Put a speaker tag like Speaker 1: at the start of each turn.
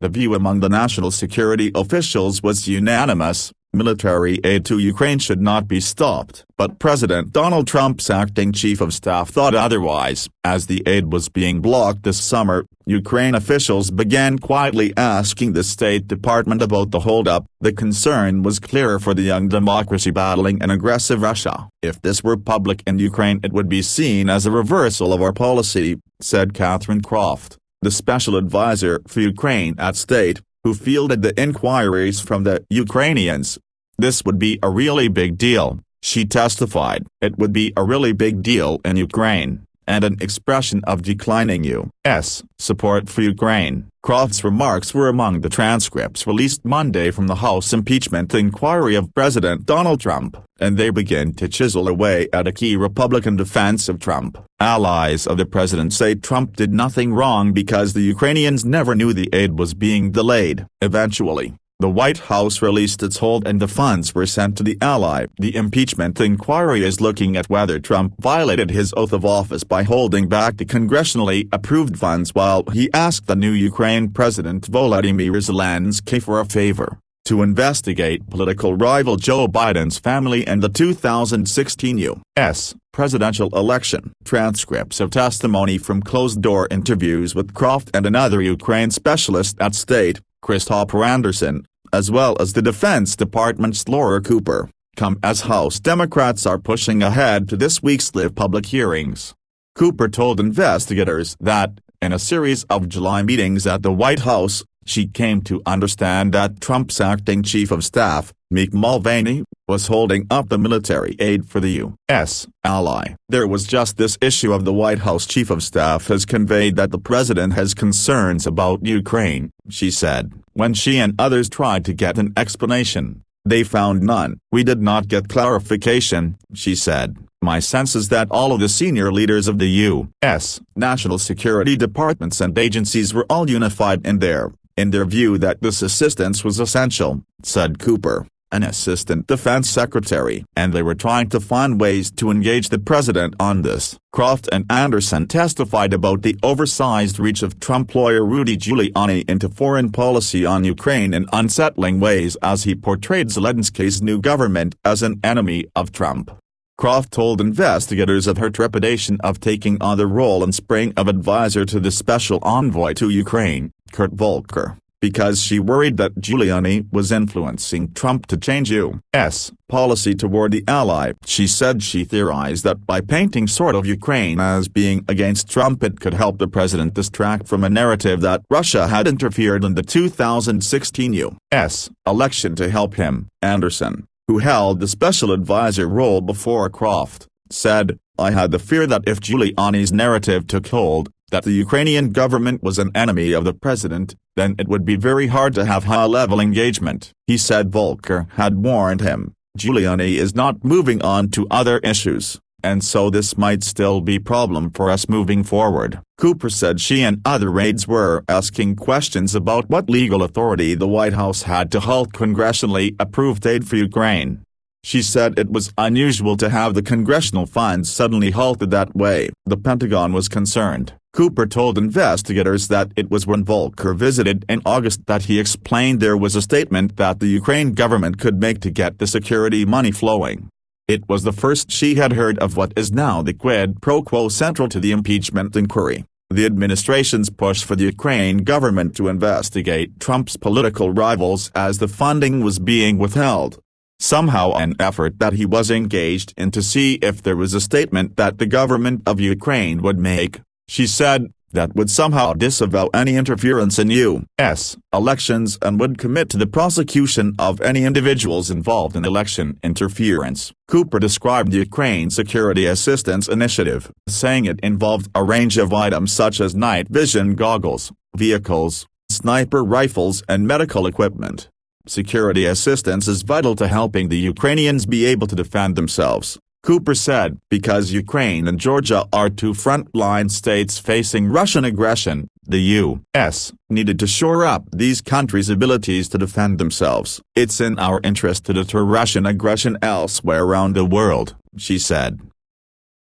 Speaker 1: The view among the national security officials was unanimous: military aid to Ukraine should not be stopped. But President Donald Trump's acting chief of staff thought otherwise. As the aid was being blocked this summer, Ukraine officials began quietly asking the State Department about the holdup. The concern was clear for the young democracy battling an aggressive Russia. If this were public in Ukraine, it would be seen as a reversal of our policy, said Catherine Croft, the special advisor for Ukraine at State, who fielded the inquiries from the Ukrainians. This would be a really big deal, she testified. It would be a really big deal in Ukraine, and an expression of declining U.S. support for Ukraine. Croft's remarks were among the transcripts released Monday from the House impeachment inquiry of President Donald Trump, and they begin to chisel away at a key Republican defense of Trump. Allies of the president say Trump did nothing wrong because the Ukrainians never knew the aid was being delayed. Eventually, the White House released its hold and the funds were sent to the ally. The impeachment inquiry is looking at whether Trump violated his oath of office by holding back the congressionally approved funds while he asked the new Ukraine President Volodymyr Zelensky for a favor: to investigate political rival Joe Biden's family and the 2016 U.S. presidential election. Transcripts of testimony from closed-door interviews with Croft and another Ukraine specialist at State, Christopher Anderson, as well as the Defense Department's Laura Cooper, come as House Democrats are pushing ahead to this week's live public hearings. Cooper told investigators that, in a series of July meetings at the White House, she came to understand that Trump's acting chief of staff, Mick Mulvaney, was holding up the military aid for the U.S. ally. There was just this issue of the White House chief of staff has conveyed that the president has concerns about Ukraine, she said. When she and others tried to get an explanation, they found none. We did not get clarification, she said. My sense is that all of the senior leaders of the U.S. national security departments and agencies were all unified in their view that this assistance was essential, said Cooper, an assistant defense secretary. And they were trying to find ways to engage the president on this. Croft and Anderson testified about the oversized reach of Trump lawyer Rudy Giuliani into foreign policy on Ukraine in unsettling ways as he portrayed Zelensky's new government as an enemy of Trump. Croft told investigators of her trepidation of taking on the role in spring of advisor to the special envoy to Ukraine, Kurt Volker, because she worried that Giuliani was influencing Trump to change U.S. policy toward the ally. She said she theorized that by painting sort of Ukraine as being against Trump it could help the president distract from a narrative that Russia had interfered in the 2016 U.S. election to help him. Anderson, who held the special advisor role before Croft, said, I had the fear that if Giuliani's narrative took hold, that the Ukrainian government was an enemy of the president, then it would be very hard to have high-level engagement. He said Volker had warned him, Giuliani is not moving on to other issues, and so this might still be a problem for us moving forward. Cooper said she and other aides were asking questions about what legal authority the White House had to halt congressionally approved aid for Ukraine. She said it was unusual to have the congressional funds suddenly halted that way. The Pentagon was concerned. Cooper told investigators that it was when Volker visited in August that he explained there was a statement that the Ukraine government could make to get the security money flowing. It was the first she had heard of what is now the quid pro quo central to the impeachment inquiry: the administration's push for the Ukraine government to investigate Trump's political rivals as the funding was being withheld. Somehow an effort that he was engaged in to see if there was a statement that the government of Ukraine would make, she said, that would somehow disavow any interference in U.S. elections and would commit to the prosecution of any individuals involved in election interference. Cooper described the Ukraine Security Assistance Initiative, saying it involved a range of items such as night vision goggles, vehicles, sniper rifles and medical equipment. Security assistance is vital to helping the Ukrainians be able to defend themselves, Cooper said. Because Ukraine and Georgia are two front-line states facing Russian aggression, the U.S. needed to shore up these countries' abilities to defend themselves. It's in our interest to deter Russian aggression elsewhere around the world, she said.